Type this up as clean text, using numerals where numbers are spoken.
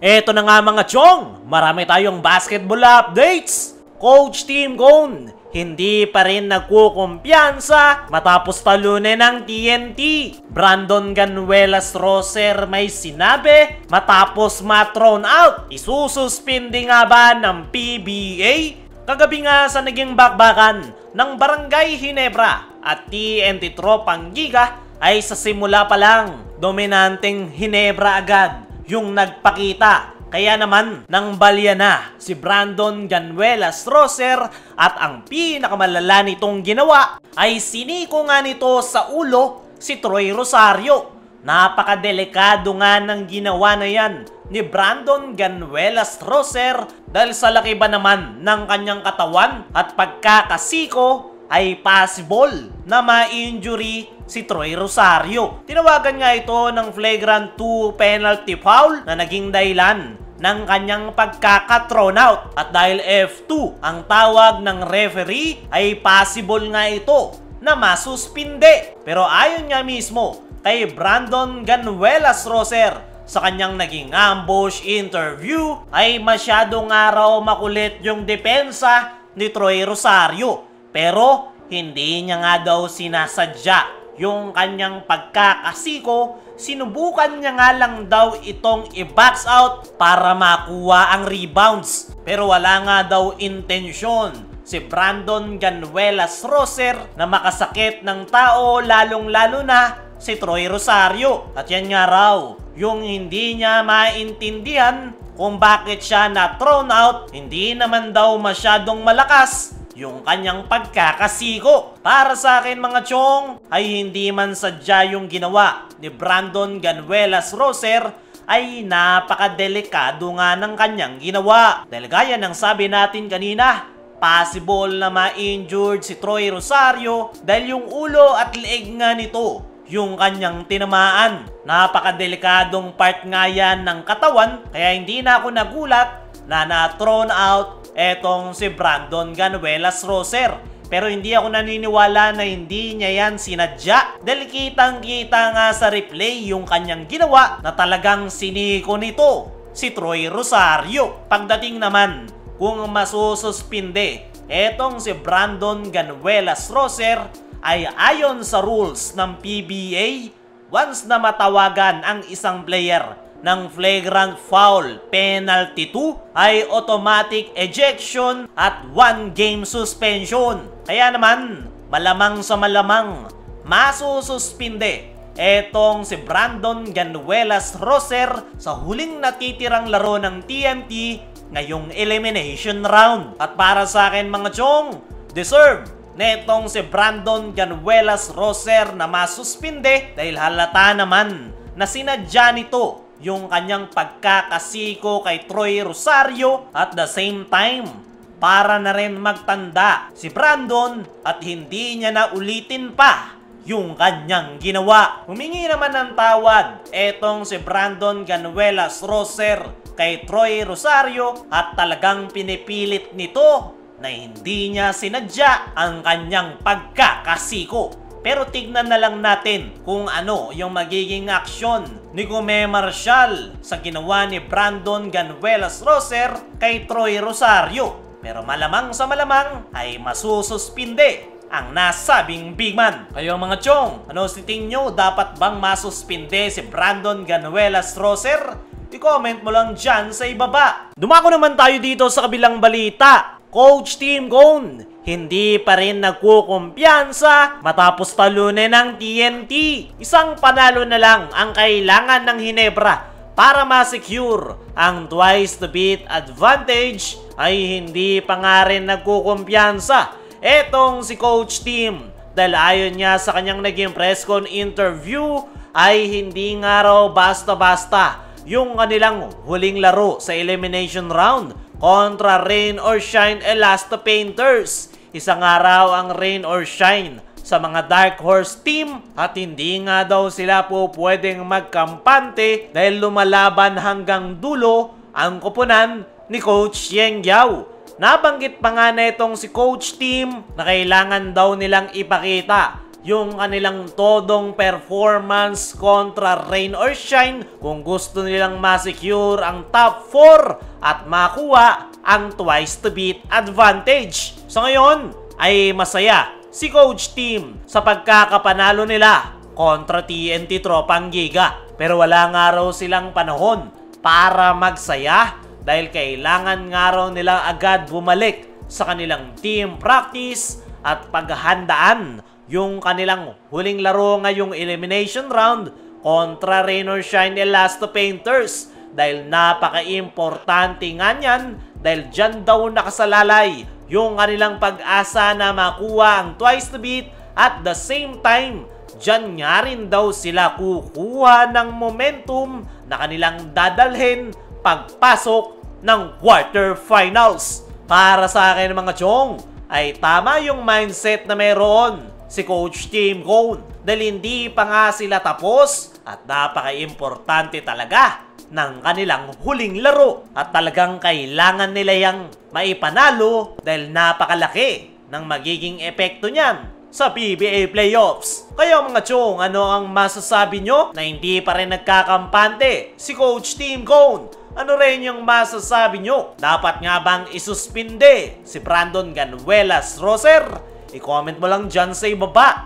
Eto na nga mga chong, marami tayong basketball updates. Coach Tim Cone, hindi pa rin nagkukumpiyansa matapos talunin ng TNT. Brandon Ganuelas Roser may sinabi matapos ma-thrown out. Isususpindi nga ba ng PBA? Kagabi nga sa naging bakbakan ng Barangay Ginebra at TNT Tropang Giga ay sa simula pa lang, dominanteng Ginebra agad yung nagpakita. Kaya naman, nang balya na si Brandon Ganuelas Roser at ang pinakamalala nitong ginawa ay siniko nga nito sa ulo si Troy Rosario. Napakadelikado nga ng ginawa na yan ni Brandon Ganuelas Roser dahil sa laki ba naman ng kanyang katawan at pagkakasiko ay possible na ma-injury si Troy Rosario. Tinawagan nga ito ng flagrant 2 penalty foul na naging dahilan ng kanyang pagkaka-thrown out. At dahil F2 ang tawag ng referee ay possible nga ito na masuspinde. Pero ayon nga mismo kay Brandon Ganuelas Roser sa kanyang naging ambush interview ay masyado nga raw makulit yung depensa ni Troy Rosario. Pero hindi niya nga daw sinasadya yung kanyang pagkakasiko, sinubukan niya nga lang daw itong i-box out para makuha ang rebounds. Pero wala nga daw intensyon si Brandon Ganuelas Roser na makasakit ng tao, lalong-lalo na si Troy Rosario. At yan nga raw yung hindi niya maintindihan kung bakit siya na-thrown out. Hindi naman daw masyadong malakas yung kanyang pagkakasiko. Para sa akin mga chong, ay hindi man sadya yung ginawa ni Brandon Ganuelas Roser, ay napakadelikado nga ng kanyang ginawa. Dahil gaya ng sabi natin kanina, possible na ma-injured si Troy Rosario dahil yung ulo at leeg nga nito yung kanyang tinamaan. Napakadelikadong part nga yan ng katawan, kaya hindi na ako nagulat na na-thrown out etong si Brandon Ganuelas Roser. Pero hindi ako naniniwala na hindi niya yan sinadya dahil kitang-kita nga sa replay yung kanyang ginawa na talagang siniko nito si Troy Rosario. Pagdating naman kung masususpinde etong si Brandon Ganuelas Roser ay ayon sa rules ng PBA, once na matawagan ang isang player ng flagrant foul penalty 2 ay automatic ejection at 1 game suspension. Kaya naman, malamang sa malamang, masususpinde etong si Brandon Ganuelas Roser sa huling natitirang laro ng TNT ngayong elimination round. At para sa akin mga chong, deserve netong si Brandon Ganuelas Roser na masuspinde dahil halata naman na sinadya nito yung kanyang pagkakasiko kay Troy Rosario at the same time para na rin magtanda si Brandon at hindi niya na ulitin pa yung kanyang ginawa. Humingi naman ng tawad etong si Brandon Ganuelas Roser kay Troy Rosario at talagang pinipilit nito na hindi niya sinadya ang kanyang pagkakasiko. Pero tignan na lang natin kung ano yung magiging aksyon ni Gume Marcial sa ginawa ni Brandon Ganuelas Roser kay Troy Rosario. Pero malamang sa malamang ay masususpinde ang nasabing big man. Kayo mga chong, ano sa tingin nyo? Dapat bang masuspinde si Brandon Ganuelas Roser? I-comment mo lang dyan sa ibaba. Dumako naman tayo dito sa kabilang balita. Coach Tim Cone, hindi pa rin nagkukumpiyansa matapos talunin ng TNT. Isang panalo na lang ang kailangan ng Ginebra para ma-secure ang twice to beat advantage ay hindi pa nga rin nagkukumpiyansa etong si Coach Tim dahil ayon niya sa kanyang naging press con interview ay hindi nga raw basta-basta yung kanilang huling laro sa elimination round kontra Rain or Shine Elasto Painters. Isang araw ang Rain or Shine sa mga Dark Horse team at hindi nga daw sila po pwedeng magkampante dahil lumalaban hanggang dulo ang koponan ni Coach Yeng Guiao. Nabanggit pa nga na itong si Coach Tim na kailangan daw nilang ipakita yung kanilang todong performance kontra rain or shine kung gusto nilang ma-secure ang top 4 at makuha ang twice to beat advantage. So ngayon ay masaya si Coach Team sa pagkakapanalo nila kontra TNT Tropang Giga. Pero wala nga raw silang panahon para magsaya dahil kailangan nga raw nila agad bumalik sa kanilang team practice at paghahandaan yung kanilang huling laro ngayong elimination round kontra Rain or Shine Elasto Painters dahil napaka-importante nga niyan dahil dyan daw nakasalalay yung kanilang pag-asa na makuha ang twice to beat at the same time dyan nga rin daw sila kukuha ng momentum na kanilang dadalhin pagpasok ng quarterfinals. Para sa akin mga chong ay tama yung mindset na meron si Coach Team Cone dahil hindi pa nga sila tapos at napaka-importante talaga ng kanilang huling laro at talagang kailangan nila yang maipanalo dahil napakalaki ng magiging epekto niyan sa PBA Playoffs. Kaya mga chong, ano ang masasabi nyo na hindi pa rin nagkakampante si Coach Team Cone? Ano rin yung masasabi nyo? Dapat nga bang isuspinde si Brandon Ganuelas Roser? I-comment mo lang dyan sa ibaba.